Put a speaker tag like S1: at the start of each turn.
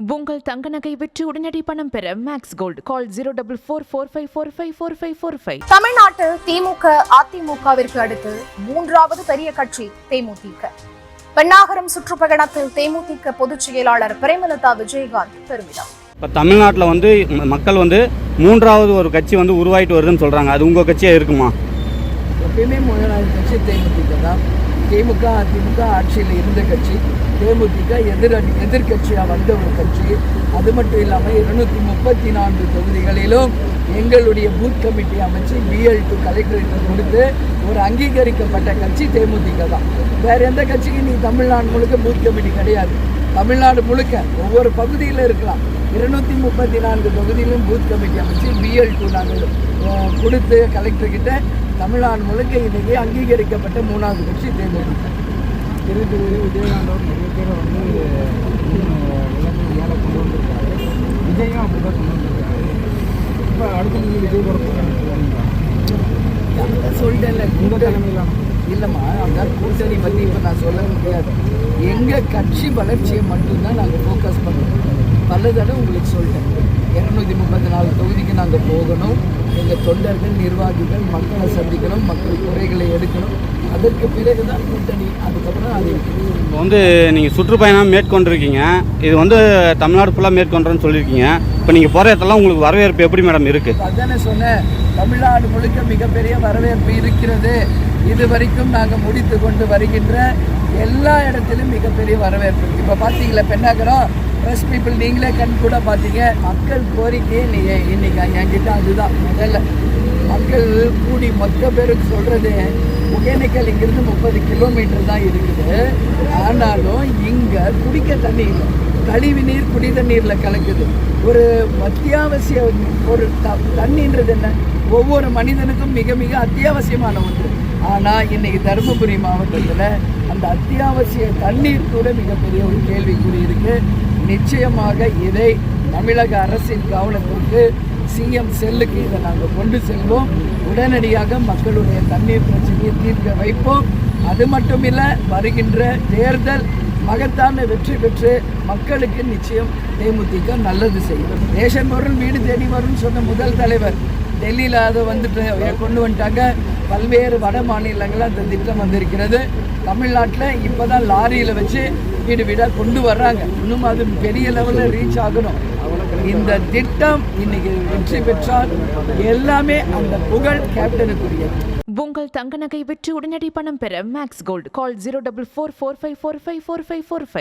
S1: உங்கள் தங்க நகை விற்று உடனடி பணம் பெற மேக்ஸ் கோல்டு கால் 04445454545.
S2: தமிழ்நாட்டில் திமுக அதிமுகவிற்கு அடுத்து மூன்றாவது பெரிய கட்சி தேமுதிக. பெண்ணாகரம் சுற்றுப்பயணத்தில் தேமுதிக பொதுச் செயலாளர் பிரேமலதா விஜயகாந்த் பெருமிதம்.
S3: இப்போ தமிழ்நாட்டில் மக்கள் மூன்றாவது ஒரு கட்சி உருவாயிட்டு வருதுன்னு சொல்கிறாங்க. அது உங்கள் கட்சியாக இருக்குமா?
S4: எப்பயுமே முதலாவது கட்சி தேமுதிக தான். திமுக அதிமுக ஆட்சியில் இருந்த கட்சி. தேமுதிக எதிர்கட்சியாக வந்த ஒரு கட்சி. அது மட்டும் இல்லாமல் 234 தொகுதிகளிலும் எங்களுடைய பூத் கமிட்டி அமைச்சு BL2 கலெக்டருக்கு கொடுத்து ஒரு அங்கீகரிக்கப்பட்ட கட்சி தேமுதிக தான். வேறு எந்த கட்சிக்கும் நீ தமிழ்நாடு முழுக்க பூத் கமிட்டி கிடையாது. தமிழ்நாடு முழுக்க ஒவ்வொரு பகுதியில் இருக்கலாம். 234 தொகுதியிலும் பூத் கமிட்டி அமைச்சு BL2 நாங்கள் கொடுத்து கலெக்டர்கிட்ட தமிழ்நாடு முழுக்க இன்றைக்கி அங்கீகரிக்கப்பட்ட 3வது கட்சி தேமுதிக.
S5: விஜயகாந்தோடு நிறைய பேரை வேலை கொண்டு வந்திருக்காரு. விஜயும் அப்படி தான் கொண்டு வந்திருக்காரு. இப்போ அடுத்த விஜய்
S4: சொல்லிட்டேன்ல இல்லைம்மா, அந்த கூட்டணி பற்றி இப்போ நான் சொல்ல முடியாது. எங்கள் கட்சி வளர்ச்சியை மட்டும்தான் நாங்கள் ஃபோக்கஸ் பண்ணுறோம். பல தடவை உங்களுக்கு சொல்லிட்டேன். 234 தொகுதிக்கு நாங்கள் போகணும். எங்கள் தொண்டர்கள் நிர்வாகிகள் மக்களை சந்திக்கணும், மக்கள் குறைகளை எடுக்கணும். அதற்கு பிறகு தான் கூட்டணி. அதுக்கப்புறம் அது
S3: இப்போ நீங்கள் சுற்றுப்பயணம் மேற்கொண்டிருக்கீங்க. இது தமிழ்நாடு ஃபுல்லாக மேற்கொண்டுறேன்னு சொல்லியிருக்கீங்க. இப்போ நீங்கள் போகிற இடத்துல உங்களுக்கு வரவேற்பு எப்படி மேடம் இருக்குது?
S4: அதானே சொன்னேன், தமிழ்நாடு முழுக்க மிகப்பெரிய வரவேற்பு இருக்கிறது. இது வரைக்கும் நாங்கள் முடித்து கொண்டு வருகின்ற எல்லா இடத்திலும் மிகப்பெரிய வரவேற்பு. இப்போ பார்த்தீங்களா பெண்ணாகரம் ப்ரெஸ் பீப்புள் நீங்களே கண் கூட பார்த்தீங்க. மக்கள் கோரிக்கையே இன்னைக்கு என்கிட்ட அதுதான். முதல்ல மக்கள் கூடி மொத்த பேருக்கு சொல்கிறது, ஒகேனக்கல் இங்கிருந்து 30 கிலோமீட்டர் தான் இருக்குது. ஆனாலும் இங்கே குடிக்க தண்ணி இல்லை. கழிவு நீர் குடி தண்ணீரில் கலக்குது. ஒரு அத்தியாவசிய ஒரு தண்ணின்றது என்ன, ஒவ்வொரு மனிதனுக்கும் மிக மிக அத்தியாவசியமான ஒன்று. ஆனால் இன்றைக்கி தருமபுரி மாவட்டத்தில் அந்த அத்தியாவசிய தண்ணீர் கூட மிகப்பெரிய ஒரு கேள்விக்குறி இருக்குது. நிச்சயமாக இதை தமிழக அரசின் கவனத்திற்கு சிஎம் செல்லுக்கு இதை நாங்கள் கொண்டு செல்வோம். உடனடியாக மக்களுடைய தண்ணீர் பிரச்சனையை தீர்க்க வைப்போம். அது மட்டும் இல்லை, வருகின்ற தேர்தல் மகத்தான வெற்றி பெற்று மக்களுக்கு நிச்சயம் தேமுதிக நல்லது செய்யும். ரேஷன் பொருள் வீடு தேடி வரும்னு சொன்ன முதல் தலைவர். டெல்லியில் அதை கொண்டு வந்துட்டாங்க. பல்வேறு வட மாநிலங்களில் அந்த திட்டம் வந்திருக்கிறது. தமிழ்நாட்டில் இப்போ தான் லாரியில் வச்சு வீடு வீடாக கொண்டு வர்றாங்க. இன்னும் அது பெரிய லெவலில் ரீச் ஆகணும். இந்த திட்டம் இன்னைக்கு வெற்றி பெற்றால் எல்லாமே அந்த புகழ் கேப்டனுக்குரியது.
S1: உங்கள் தங்க நகை விற்று உடனடி பணம் பெற மேக்ஸ் கோல்டு கால் 04445454545.